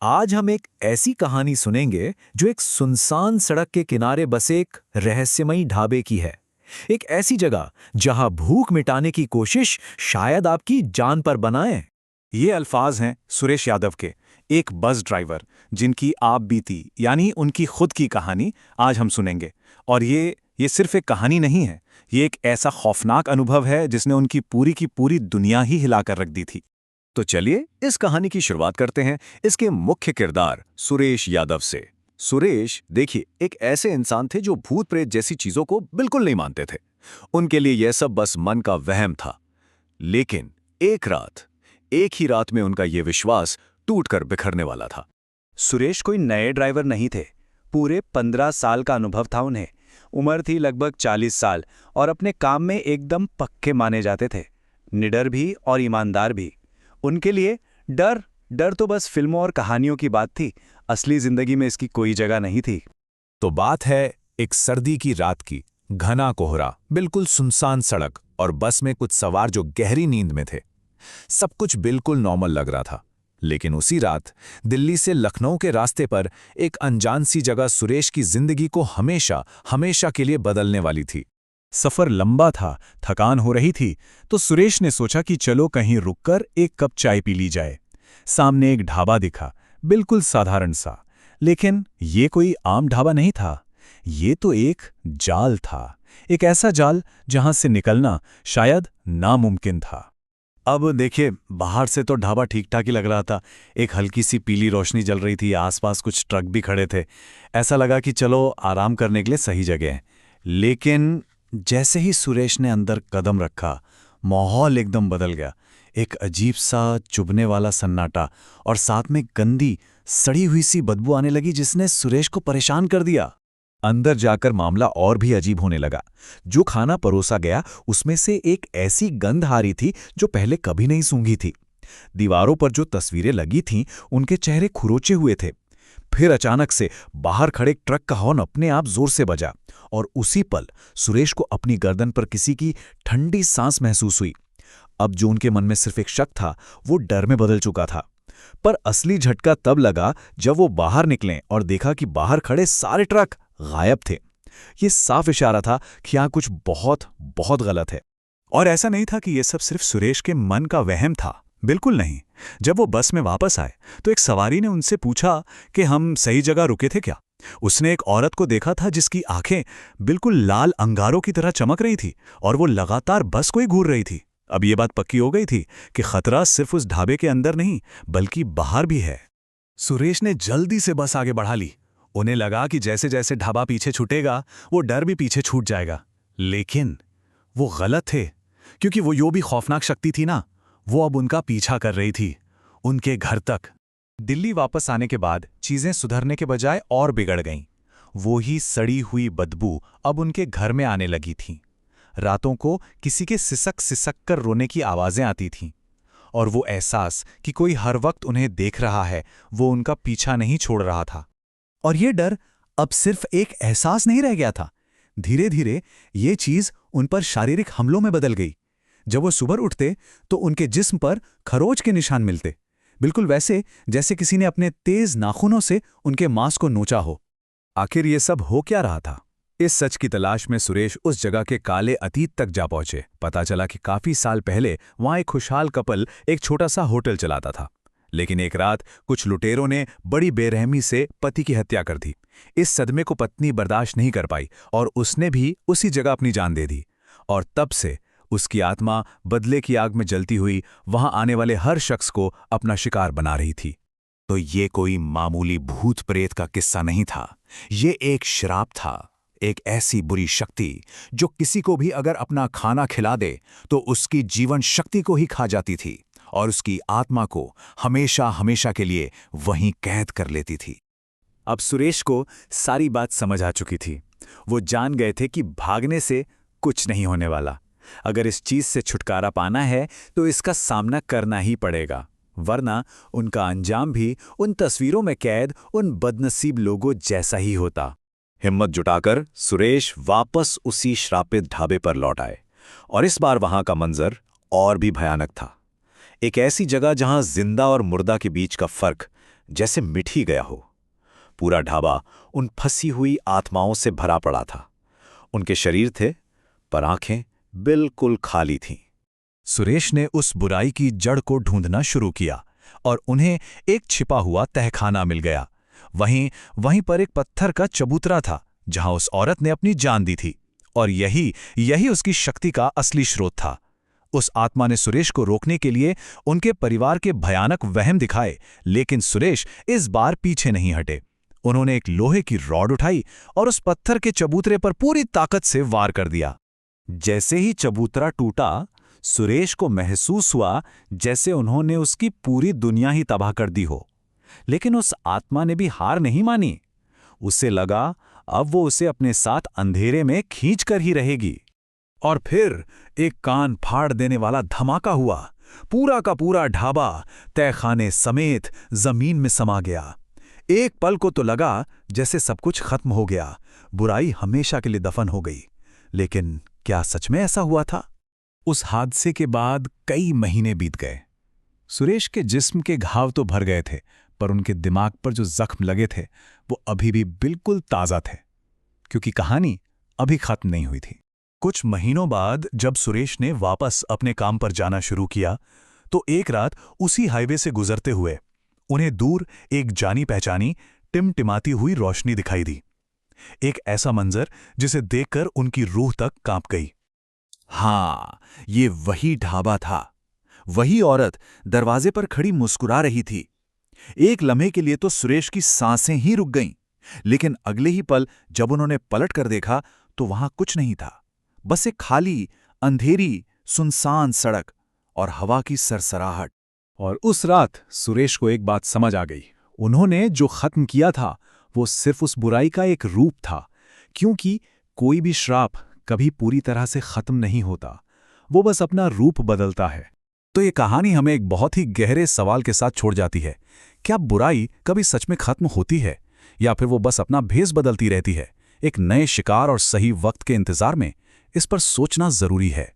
आज हम एक ऐसी कहानी सुनेंगे जो एक सुनसान सड़क के किनारे बसे एक रहस्यमयी ढाबे की है। एक ऐसी जगह जहां भूख मिटाने की कोशिश शायद आपकी जान पर बनाए। ये अल्फाज हैं सुरेश यादव के, एक बस ड्राइवर जिनकी आप बीती यानी उनकी खुद की कहानी आज हम सुनेंगे। और ये सिर्फ एक कहानी नहीं है, ये एक ऐसा खौफनाक अनुभव है जिसने उनकी पूरी की पूरी दुनिया ही हिलाकर रख दी थी। तो चलिए इस कहानी की शुरुआत करते हैं इसके मुख्य किरदार सुरेश यादव से। सुरेश देखिए एक ऐसे इंसान थे जो भूत प्रेत जैसी चीजों को बिल्कुल नहीं मानते थे। उनके लिए यह सब बस मन का वहम था। लेकिन एक ही रात में उनका यह विश्वास टूटकर बिखरने वाला था। सुरेश कोई नए ड्राइवर नहीं थे, पूरे 15 साल का अनुभव था उन्हें। उम्र थी लगभग 40 साल और अपने काम में एकदम पक्के माने जाते थे, निडर भी और ईमानदार भी। उनके लिए डर तो बस फिल्मों और कहानियों की बात थी, असली जिंदगी में इसकी कोई जगह नहीं थी। तो बात है एक सर्दी की रात की। घना कोहरा, बिल्कुल सुनसान सड़क और बस में कुछ सवार जो गहरी नींद में थे। सब कुछ बिल्कुल नॉर्मल लग रहा था। लेकिन उसी रात दिल्ली से लखनऊ के रास्ते पर एक अनजान सी जगह सुरेश की जिंदगी को हमेशा हमेशा के लिए बदलने वाली थी। सफर लंबा था, थकान हो रही थी, तो सुरेश ने सोचा कि चलो कहीं रुककर एक कप चाय पी ली जाए। सामने एक ढाबा दिखा, बिल्कुल साधारण सा। लेकिन ये कोई आम ढाबा नहीं था, ये तो एक जाल था। एक ऐसा जाल जहां से निकलना शायद नामुमकिन था। अब देखिए, बाहर से तो ढाबा ठीक ठाक ही लग रहा था। एक हल्की सी पीली रोशनी जल रही थी, आसपास कुछ ट्रक भी खड़े थे। ऐसा लगा कि चलो आराम करने के लिए सही जगह है। लेकिन जैसे ही सुरेश ने अंदर कदम रखा, माहौल एकदम बदल गया। एक अजीब सा चुभने वाला सन्नाटा और साथ में गंदी सड़ी हुई सी बदबू आने लगी जिसने सुरेश को परेशान कर दिया। अंदर जाकर मामला और भी अजीब होने लगा। जो खाना परोसा गया उसमें से एक ऐसी गंध आ रही थी जो पहले कभी नहीं सूंघी थी। दीवारों पर जो तस्वीरें लगी थीं उनके चेहरे खुरोचे हुए थे। फिर अचानक से बाहर खड़े एक ट्रक का हॉर्न अपने आप जोर से बजा और उसी पल सुरेश को अपनी गर्दन पर किसी की ठंडी सांस महसूस हुई। अब जो उनके मन में सिर्फ एक शक था वो डर में बदल चुका था। पर असली झटका तब लगा जब वो बाहर निकले और देखा कि बाहर खड़े सारे ट्रक गायब थे। ये साफ इशारा था कि यहां कुछ बहुत बहुत गलत है। और ऐसा नहीं था कि ये सब सिर्फ सुरेश के मन का वहम था, बिल्कुल नहीं। जब वो बस में वापस आए तो एक सवारी ने उनसे पूछा कि हम सही जगह रुके थे क्या। उसने एक औरत को देखा था जिसकी आंखें बिल्कुल लाल अंगारों की तरह चमक रही थी और वो लगातार बस को ही घूर रही थी। अब ये बात पक्की हो गई थी कि खतरा सिर्फ उस ढाबे के अंदर नहीं बल्कि बाहर भी है। सुरेश ने जल्दी से बस आगे बढ़ा ली। उन्हें लगा कि जैसे जैसे ढाबा पीछे छूटेगा वो डर भी पीछे छूट जाएगा। लेकिन वो गलत थे, क्योंकि वो यो भी खौफनाक शक्ति थी ना, वो अब उनका पीछा कर रही थी, उनके घर तक। दिल्ली वापस आने के बाद चीजें सुधरने के बजाय और बिगड़ गईं। वो ही सड़ी हुई बदबू अब उनके घर में आने लगी थी। रातों को किसी के सिसक सिसक कर रोने की आवाजें आती थीं। और वो एहसास कि कोई हर वक्त उन्हें देख रहा है, वो उनका पीछा नहीं छोड़ रहा था। और ये डर अब सिर्फ एक एहसास नहीं रह गया था। धीरे धीरे ये चीज उन पर शारीरिक हमलों में बदल गई। जब वो सुबह उठते तो उनके जिस्म पर खरोच के निशान मिलते, बिल्कुल वैसे जैसे किसी ने अपने तेज नाखूनों से उनके मांस को नोचा हो। आखिर ये सब हो क्या रहा था? इस सच की तलाश में सुरेश उस जगह के काले अतीत तक जा पहुंचे। पता चला कि काफी साल पहले वहां एक खुशहाल कपल एक छोटा सा होटल चलाता था। लेकिन एक रात कुछ लुटेरों ने बड़ी बेरहमी से पति की हत्या कर दी। इस सदमे को पत्नी बर्दाश्त नहीं कर पाई और उसने भी उसी जगह अपनी जान दे दी। और तब से उसकी आत्मा बदले की आग में जलती हुई वहां आने वाले हर शख्स को अपना शिकार बना रही थी। तो ये कोई मामूली भूत प्रेत का किस्सा नहीं था, ये एक श्राप था। एक ऐसी बुरी शक्ति जो किसी को भी अगर अपना खाना खिला दे तो उसकी जीवन शक्ति को ही खा जाती थी और उसकी आत्मा को हमेशा हमेशा के लिए वहीं कैद कर लेती थी। अब सुरेश को सारी बात समझ आ चुकी थी। वो जान गए थे कि भागने से कुछ नहीं होने वाला। अगर इस चीज से छुटकारा पाना है तो इसका सामना करना ही पड़ेगा, वरना उनका अंजाम भी उन तस्वीरों में कैद उन बदनसीब लोगों जैसा ही होता। हिम्मत जुटाकर सुरेश वापस उसी श्रापित ढाबे पर लौट आए और इस बार वहां का मंजर और भी भयानक था। एक ऐसी जगह जहां जिंदा और मुर्दा के बीच का फर्क जैसे मिट ही गया हो। पूरा ढाबा उन फंसी हुई आत्माओं से भरा पड़ा था। उनके शरीर थे, पर आंखें बिल्कुल खाली थीं। सुरेश ने उस बुराई की जड़ को ढूंढना शुरू किया और उन्हें एक छिपा हुआ तहखाना मिल गया। वहीं पर एक पत्थर का चबूतरा था जहां उस औरत ने अपनी जान दी थी, और यही उसकी शक्ति का असली स्रोत था। उस आत्मा ने सुरेश को रोकने के लिए उनके परिवार के भयानक वहम दिखाए, लेकिन सुरेश इस बार पीछे नहीं हटे। उन्होंने एक लोहे की रॉड उठाई और उस पत्थर के चबूतरे पर पूरी ताकत से वार कर दिया। जैसे ही चबूतरा टूटा, सुरेश को महसूस हुआ जैसे उन्होंने उसकी पूरी दुनिया ही तबाह कर दी हो। लेकिन उस आत्मा ने भी हार नहीं मानी। उसे लगा अब वो उसे अपने साथ अंधेरे में खींच कर ही रहेगी। और फिर एक कान फाड़ देने वाला धमाका हुआ। पूरा का पूरा ढाबा तहखाने समेत जमीन में समा गया। एक पल को तो लगा जैसे सब कुछ खत्म हो गया, बुराई हमेशा के लिए दफन हो गई। लेकिन क्या सच में ऐसा हुआ था? उस हादसे के बाद कई महीने बीत गए। सुरेश के जिस्म के घाव तो भर गए थे, पर उनके दिमाग पर जो जख्म लगे थे वो अभी भी बिल्कुल ताज़ा थे, क्योंकि कहानी अभी खत्म नहीं हुई थी। कुछ महीनों बाद जब सुरेश ने वापस अपने काम पर जाना शुरू किया, तो एक रात उसी हाईवे से गुजरते हुए उन्हें दूर एक जानी पहचानी टिमटिमाती हुई रोशनी दिखाई दी। एक ऐसा मंजर जिसे देखकर उनकी रूह तक कांप गई। हाँ, ये वही ढाबा था। वही औरत दरवाजे पर खड़ी मुस्कुरा रही थी। एक लम्हे के लिए तो सुरेश की सांसें ही रुक गईं, लेकिन अगले ही पल जब उन्होंने पलट कर देखा तो वहां कुछ नहीं था, बस एक खाली, अंधेरी, सुनसान सड़क और हवा की सरसराहट। और उस रात सुरेश को एक बात समझ आ गई। उन्होंने जो खत्म किया था वो सिर्फ उस बुराई का एक रूप था, क्योंकि कोई भी श्राप कभी पूरी तरह से खत्म नहीं होता, वो बस अपना रूप बदलता है। तो ये कहानी हमें एक बहुत ही गहरे सवाल के साथ छोड़ जाती है। क्या बुराई कभी सच में खत्म होती है, या फिर वो बस अपना भेष बदलती रहती है, एक नए शिकार और सही वक्त के इंतजार में? इस पर सोचना जरूरी है।